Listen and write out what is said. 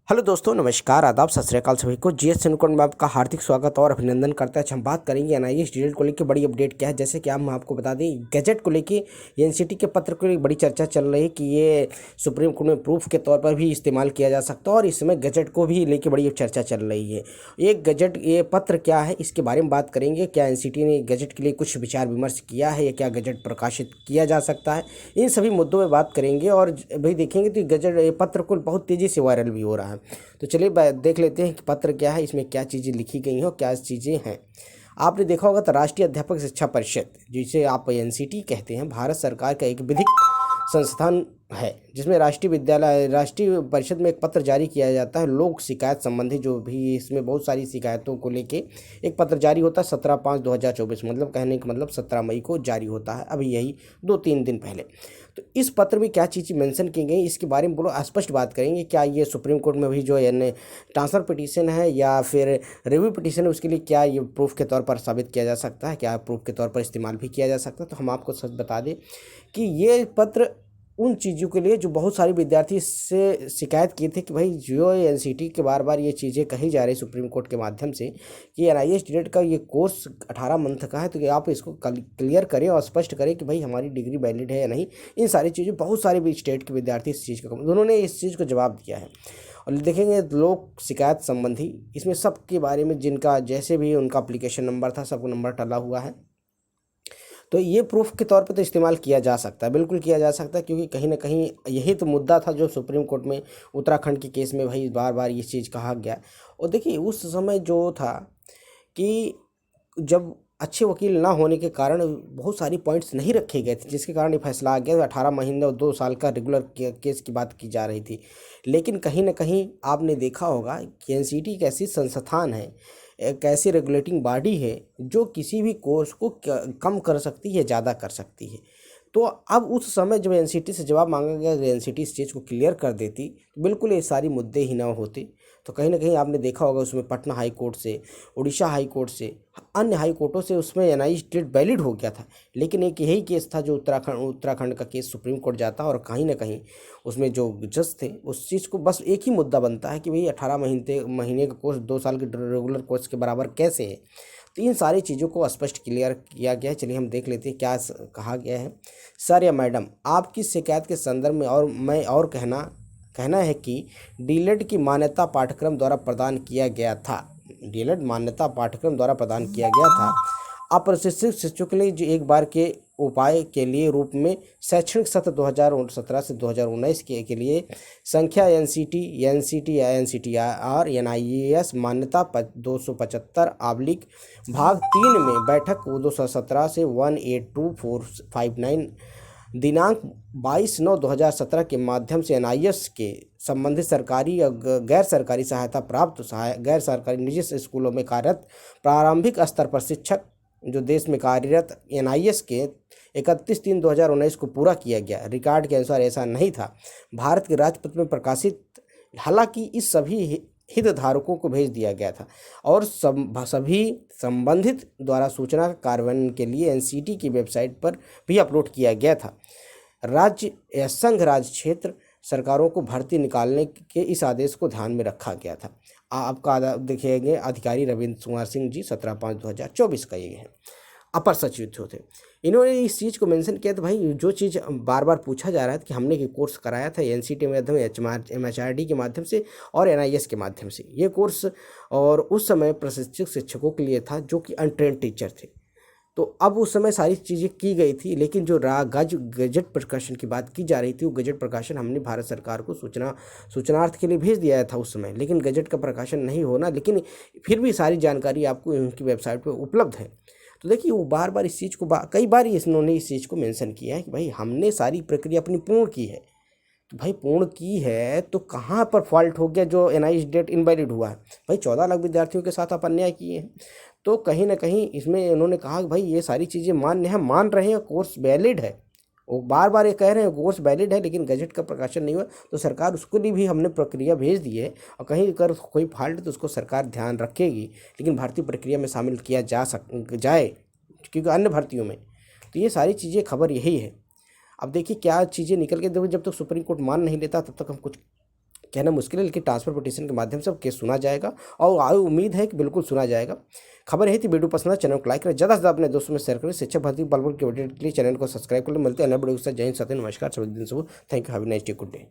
Hello दोस्तों, नमस्कार, आदाब, सत श्री अकाल सभी को। जीएस सिन्कोड में आपका हार्दिक स्वागत और अभिनंदन करता है। हम बात करेंगे एनआईएस डीएलएड को लेकर बड़ी अपडेट क्या है। जैसे कि हम आपको बता दें, गैजेट को लेके एनसीटी के पत्र को बड़ी चर्चा चल रही है कि ये सुप्रीम कोर्ट में प्रूफ के तौर पर भी इस्तेमाल किया जा सकता है और इसमें गैजेट को भी लेके बड़ी चर्चा चल रही है। ये गैजेट, ये पत्र क्या है, इसके बारे में बात करेंगे। क्या एनसीटी ने गैजेट के लिए कुछ विचार विमर्श किया है या क्या गैजेट प्रकाशित किया जा सकता है, इन सभी मुद्दों में बात करेंगे। और भाई देखेंगे तो गैजेट, ये पत्र को बहुत तेज़ी से वायरल भी हो रहा है। तो चलिए देख लेते हैं कि पत्र क्या है, इसमें क्या चीज़ें लिखी गई हैं और क्या चीज़ें हैं। आपने देखा होगा तो राष्ट्रीय अध्यापक शिक्षा परिषद, जिसे आप एनसीटी कहते हैं, भारत सरकार का एक विधिक संस्थान है जिसमें राष्ट्रीय परिषद में एक पत्र जारी किया जाता है। लोक शिकायत संबंधी जो भी, इसमें बहुत सारी शिकायतों को लेके एक पत्र जारी होता है 17/5/2024, मतलब कहने का मतलब 17 मई को जारी होता है, अभी यही 2-3 दिन पहले। तो इस पत्र में क्या चीज़ें मेंशन की गई, इसके बारे में बोलो स्पष्ट बात करेंगे। क्या ये सुप्रीम कोर्ट में भी जो यानी ट्रांसफ़र पिटीशन है या फिर रिव्यू पिटीशन है, उसके लिए क्या ये प्रूफ के तौर पर साबित किया जा सकता है, क्या प्रूफ के तौर पर इस्तेमाल भी किया जा सकता है। तो हम आपको सच बता दें कि ये पत्र उन चीज़ों के लिए जो बहुत सारे विद्यार्थी से शिकायत किए थे कि भाई जो एनसीटी के बार बार ये चीज़ें कही जा रही सुप्रीम कोर्ट के माध्यम से कि एनआईएस डीएलएड का ये कोर्स 18 मंथ का है, तो आप इसको क्लियर करें और स्पष्ट करें कि भाई हमारी डिग्री वैलिड है या नहीं। इन सारी चीज़ें बहुत सारे भी स्टेट के विद्यार्थी इस चीज़ का, उन्होंने इस चीज़ को जवाब दिया है। और देखेंगे लोक शिकायत संबंधी, इसमें सब के बारे में जिनका जैसे भी उनका एप्लीकेशन नंबर था, सबको नंबर टला हुआ है। तो ये प्रूफ के तौर पे तो इस्तेमाल किया जा सकता है, बिल्कुल किया जा सकता है, क्योंकि कहीं ना कहीं यही तो मुद्दा था जो सुप्रीम कोर्ट में उत्तराखंड के केस में भाई बार बार ये चीज़ कहा गया। और देखिए उस समय जो था कि जब अच्छे वकील ना होने के कारण बहुत सारी पॉइंट्स नहीं रखे गए थे, जिसके कारण ये फैसला आ गया। 18 महीने और 2 साल का रेगुलर केस की बात की जा रही थी। लेकिन कहीं ना कहीं आपने देखा होगा कि एनसीटी एक ऐसी संस्थान है, एक ऐसी रेगुलेटिंग बॉडी है जो किसी भी कोर्स को कम कर सकती है, ज़्यादा कर सकती है। तो अब उस समय जब एनसीटी से जवाब मांगा गया, अगर एनसीटी इस चीज़ को क्लियर कर देती तो बिल्कुल ये सारी मुद्दे ही ना होते। तो कहीं ना कहीं आपने देखा होगा उसमें पटना हाई कोर्ट से, उड़ीसा हाई कोर्ट से, अन्य हाई कोर्टों से उसमें एनआईएस डीएलएड वैलिड हो गया था। लेकिन एक यही केस था जो उत्तराखंड का केस सुप्रीम कोर्ट जाता, और कहीं ना कहीं उसमें जो जज थे उस चीज़ को बस एक ही मुद्दा बनता है कि भाई 18 महीने का कोर्स 2 साल के रेगुलर कोर्स के बराबर कैसे है। तो इन सारी चीज़ों को स्पष्ट क्लियर किया गया है। चलिए हम देख लेते हैं क्या कहा गया है। सर या मैडम, आपकी शिकायत के संदर्भ में और मैं और कहना है कि डीएलएड की मान्यता पाठ्यक्रम द्वारा प्रदान किया गया था। डीएलएड मान्यता पाठ्यक्रम द्वारा प्रदान किया गया था अप्रशिक्षित शिक्षकों के लिए जो एक बार के उपाय के लिए रूप में शैक्षणिक सत्र 2017 से 2019 के लिए संख्या एनसीटीआर एनआईएस मान्यता 275/, भाग 3 में बैठक 217 से 182/459 दिनांक 22/9/2017 के माध्यम से एनआईएस के संबंधित सरकारी या गैर सरकारी सहायता प्राप्त गैर सरकारी निजी स्कूलों में कार्यरत प्रारंभिक स्तर पर शिक्षक जो देश में कार्यरत एनआईएस के 31/3/2019 को पूरा किया गया। रिकॉर्ड के अनुसार ऐसा नहीं था। भारत के राजपत्र में प्रकाशित, हालांकि इस सभी हितधारकों को भेज दिया गया था और सभी संबंधित द्वारा सूचना कार्यान्वयन के लिए एनसीटी की वेबसाइट पर भी अपलोड किया गया था। राज्य या संघ राज्य क्षेत्र सरकारों को भर्ती निकालने के इस आदेश को ध्यान में रखा गया था। आपका देखिएगा अधिकारी रविंद्र कुमार सिंह जी, 17/5/2024 का ये है, अपर सचिव थे। इन्होंने इस चीज़ को मेंशन किया। तो भाई जो चीज़ बार बार पूछा जा रहा है कि हमने ये कोर्स कराया था एनसीटी के माध्यम, एमएचआरडी के माध्यम से और एनआईएस के माध्यम से ये कोर्स, और उस समय प्रशिक्षित शिक्षकों के लिए था जो कि अनट्रेंड टीचर थे। तो अब उस समय सारी चीज़ें की गई थी, लेकिन जो गजट प्रकाशन की बात की जा रही थी, वो गजट प्रकाशन हमने भारत सरकार को सूचनार्थ के लिए भेज दिया था उस समय, लेकिन गजट का प्रकाशन नहीं होना, लेकिन फिर भी सारी जानकारी आपको उनकी वेबसाइट पर उपलब्ध है। तो देखिए वो बार बार इस चीज़ को कई बार इन्होंने इस चीज़ को मेंशन किया है कि भाई हमने सारी प्रक्रिया अपनी पूर्ण की है। तो भाई पूर्ण की है तो कहाँ पर फॉल्ट हो गया जो एनआईएस डेट इनवैलिड हुआ है। भाई 14 लाख विद्यार्थियों के साथ आप अन्याय किए हैं। तो कहीं ना कहीं इसमें उन्होंने कहा कि भाई ये सारी चीज़ें मान्य है, मान रहे हैं, कोर्स वैलिड है। वो बार बार ये कह रहे हैं कोर्स वैलिड है, लेकिन गजट का प्रकाशन नहीं हुआ, तो सरकार उसको लिए भी हमने प्रक्रिया भेज दी है, और कहीं अगर कोई फॉल्ट है तो उसको सरकार ध्यान रखेगी, लेकिन भर्ती प्रक्रिया में शामिल किया जाए क्योंकि अन्य भर्तियों में। तो ये सारी चीज़ें खबर यही है। अब देखिए क्या चीज़ें निकल के, देखो जब तक सुप्रीम कोर्ट मान नहीं लेता तब तक हम कुछ कहना मुश्किल है, लेकिन ट्रांसफर पिटीशन के माध्यम से अब केस सुना जाएगा और उम्मीद है कि बिल्कुल सुना जाएगा। खबर यही थी। वीडियो पसंद है चैनल को लाइक करें, ज़्यादा से ज़्यादा अपने दोस्तों में शेयर करें। शिक्षक भर्ती बल के अपडेट के लिए चैनल को सब्सक्राइब कर लें। मिलते हैं अन्य वीडियो के साथ। जय हिंद, सत्य, नमस्कार, सभी दिन सुबह। Thank you, have a nice day, good day.